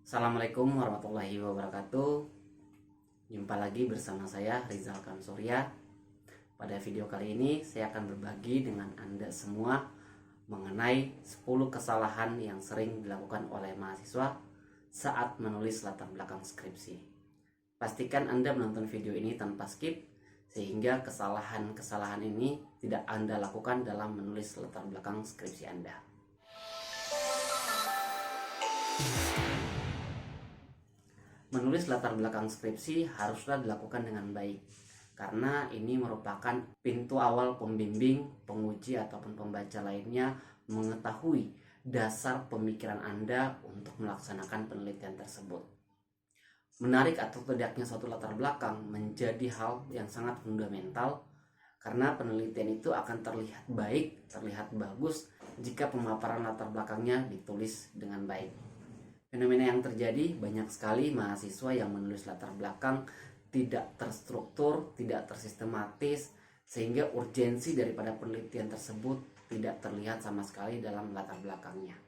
Assalamualaikum warahmatullahi wabarakatuh. Jumpa lagi bersama saya Rizal Kamsurya. Pada video kali ini saya akan berbagi dengan Anda semua mengenai 10 kesalahan yang sering dilakukan oleh mahasiswa saat menulis latar belakang skripsi. Pastikan Anda menonton video ini tanpa skip sehingga kesalahan-kesalahan ini tidak Anda lakukan dalam menulis latar belakang skripsi Anda. Menulis latar belakang skripsi haruslah dilakukan dengan baik, karena ini merupakan pintu awal pembimbing, penguji, ataupun pembaca lainnya mengetahui dasar pemikiran Anda untuk melaksanakan penelitian tersebut. Menarik atau tidaknya suatu latar belakang menjadi hal yang sangat fundamental, karena penelitian itu akan terlihat baik, terlihat bagus jika pemaparan latar belakangnya ditulis dengan baik. Fenomena yang terjadi, banyak sekali mahasiswa yang menulis latar belakang tidak terstruktur, tidak tersistematis, sehingga urgensi daripada penelitian tersebut tidak terlihat sama sekali dalam latar belakangnya.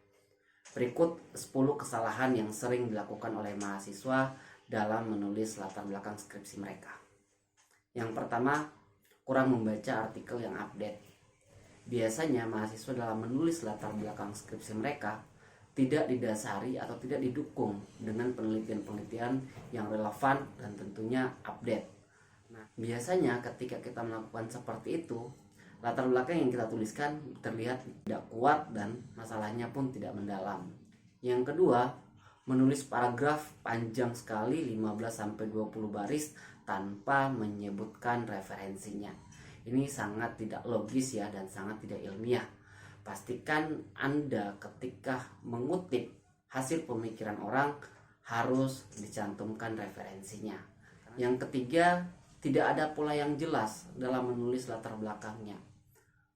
Berikut 10 kesalahan yang sering dilakukan oleh mahasiswa dalam menulis latar belakang skripsi mereka. Yang pertama, kurang membaca artikel yang update. Biasanya mahasiswa dalam menulis latar belakang skripsi mereka tidak didasari atau tidak didukung dengan penelitian-penelitian yang relevan dan tentunya update. Nah, biasanya ketika kita melakukan seperti itu, latar belakang yang kita tuliskan terlihat tidak kuat dan masalahnya pun tidak mendalam. Yang kedua, menulis paragraf panjang sekali 15-20 baris tanpa menyebutkan referensinya. Ini sangat tidak logis ya, dan sangat tidak ilmiah. Pastikan Anda ketika mengutip hasil pemikiran orang harus dicantumkan referensinya. Yang ketiga, tidak ada pola yang jelas dalam menulis latar belakangnya.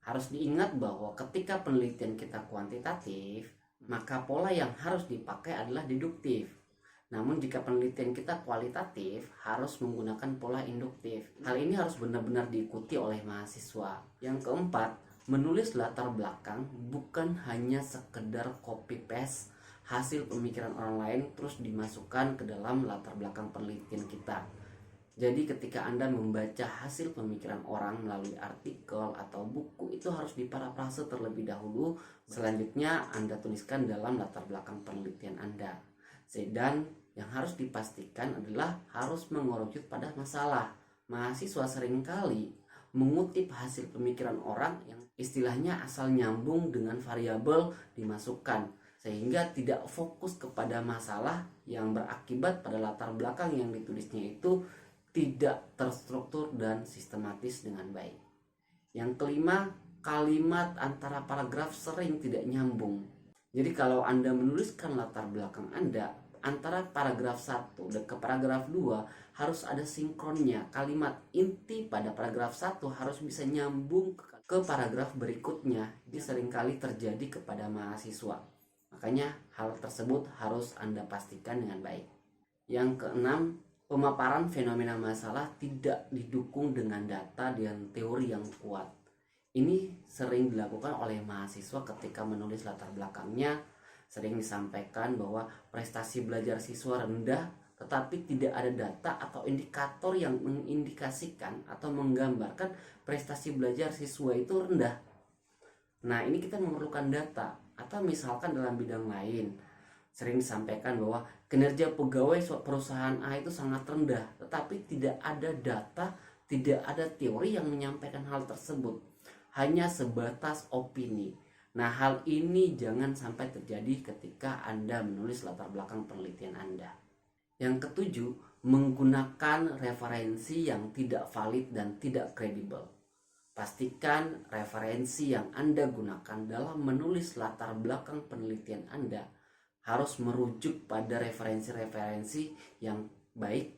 Harus diingat bahwa ketika penelitian kita kuantitatif, maka pola yang harus dipakai adalah deduktif. Namun jika penelitian kita kualitatif, harus menggunakan pola induktif. Hal ini harus benar-benar diikuti oleh mahasiswa. Yang keempat, menulis latar belakang bukan hanya sekedar copy paste hasil pemikiran orang lain terus dimasukkan ke dalam latar belakang penelitian kita. Jadi ketika Anda membaca hasil pemikiran orang melalui artikel atau buku, itu harus diparafrase terlebih dahulu. Selanjutnya Anda tuliskan dalam latar belakang penelitian Anda. Dan yang harus dipastikan adalah harus mengerucut pada masalah. Mahasiswa seringkali mengutip hasil pemikiran orang yang istilahnya asal nyambung dengan variabel dimasukkan, sehingga tidak fokus kepada masalah yang berakibat pada latar belakang yang ditulisnya itu tidak terstruktur dan sistematis dengan baik. Yang kelima, kalimat antara paragraf sering tidak nyambung. Jadi kalau Anda menuliskan latar belakang Anda, antara paragraf 1 dan ke paragraf 2 harus ada sinkronnya. Kalimat inti pada paragraf 1 harus bisa nyambung ke paragraf berikutnya. Ini seringkali terjadi kepada mahasiswa. Makanya hal tersebut harus Anda pastikan dengan baik. Yang keenam, pemaparan fenomena masalah tidak didukung dengan data dan teori yang kuat. Ini sering dilakukan oleh mahasiswa ketika menulis latar belakangnya. Sering disampaikan bahwa prestasi belajar siswa rendah, tetapi tidak ada data atau indikator yang mengindikasikan atau menggambarkan prestasi belajar siswa itu rendah. Nah, ini kita memerlukan data. Atau misalkan dalam bidang lain, sering disampaikan bahwa kinerja pegawai perusahaan A itu sangat rendah, tetapi tidak ada data, tidak ada teori yang menyampaikan hal tersebut. Hanya sebatas opini. Nah, hal ini jangan sampai terjadi ketika Anda menulis latar belakang penelitian Anda. Yang ketujuh, menggunakan referensi yang tidak valid dan tidak kredibel. Pastikan referensi yang Anda gunakan dalam menulis latar belakang penelitian Anda harus merujuk pada referensi-referensi yang baik,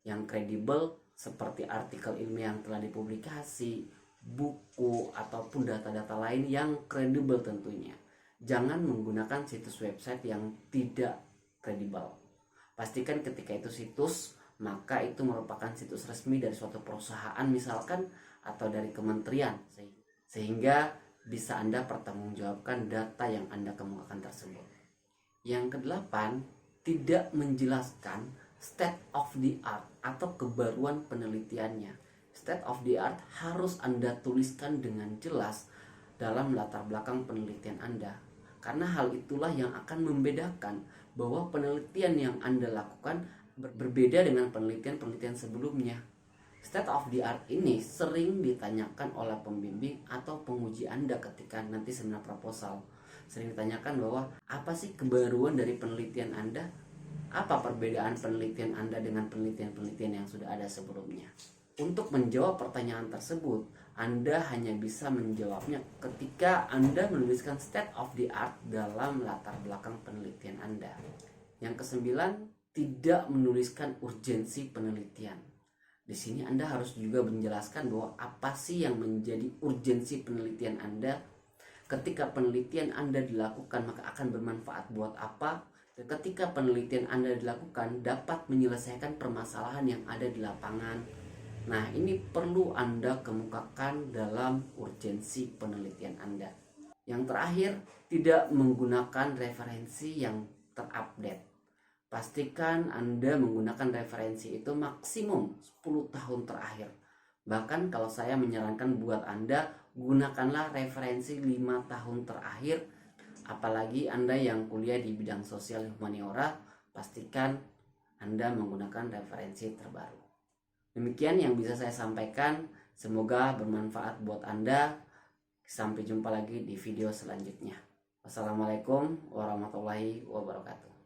yang kredibel, seperti artikel ilmiah yang telah dipublikasi, buku, ataupun data-data lain yang kredibel tentunya. Jangan menggunakan situs website yang tidak kredibel. Pastikan ketika itu situs, maka itu merupakan situs resmi dari suatu perusahaan misalkan, atau dari kementerian, sehingga bisa Anda pertanggungjawabkan data yang Anda kemukakan tersebut. Yang kedelapan, tidak menjelaskan state of the art atau kebaruan penelitiannya. State of the art harus Anda tuliskan dengan jelas dalam latar belakang penelitian Anda. Karena hal itulah yang akan membedakan bahwa penelitian yang Anda lakukan berbeda dengan penelitian-penelitian sebelumnya. State of the art ini sering ditanyakan oleh pembimbing atau penguji Anda ketika nanti seminar proposal. Sering ditanyakan bahwa apa sih kebaruan dari penelitian Anda? Apa perbedaan penelitian Anda dengan penelitian-penelitian yang sudah ada sebelumnya? Untuk menjawab pertanyaan tersebut, Anda hanya bisa menjawabnya ketika Anda menuliskan state of the art dalam latar belakang penelitian Anda. Yang kesembilan, tidak menuliskan urgensi penelitian. Di sini Anda harus juga menjelaskan bahwa apa sih yang menjadi urgensi penelitian Anda. Ketika penelitian Anda dilakukan, maka akan bermanfaat buat apa? Dan ketika penelitian Anda dilakukan, dapat menyelesaikan permasalahan yang ada di lapangan. Nah, ini perlu Anda kemukakan dalam urgensi penelitian Anda. Yang terakhir, tidak menggunakan referensi yang terupdate. Pastikan Anda menggunakan referensi itu maksimum 10 tahun terakhir. Bahkan kalau saya menyarankan buat Anda, gunakanlah referensi 5 tahun terakhir. Apalagi Anda yang kuliah di bidang sosial humaniora, pastikan Anda menggunakan referensi terbaru. Demikian yang bisa saya sampaikan. Semoga bermanfaat buat Anda. Sampai jumpa lagi di video selanjutnya. Wassalamualaikum warahmatullahi wabarakatuh.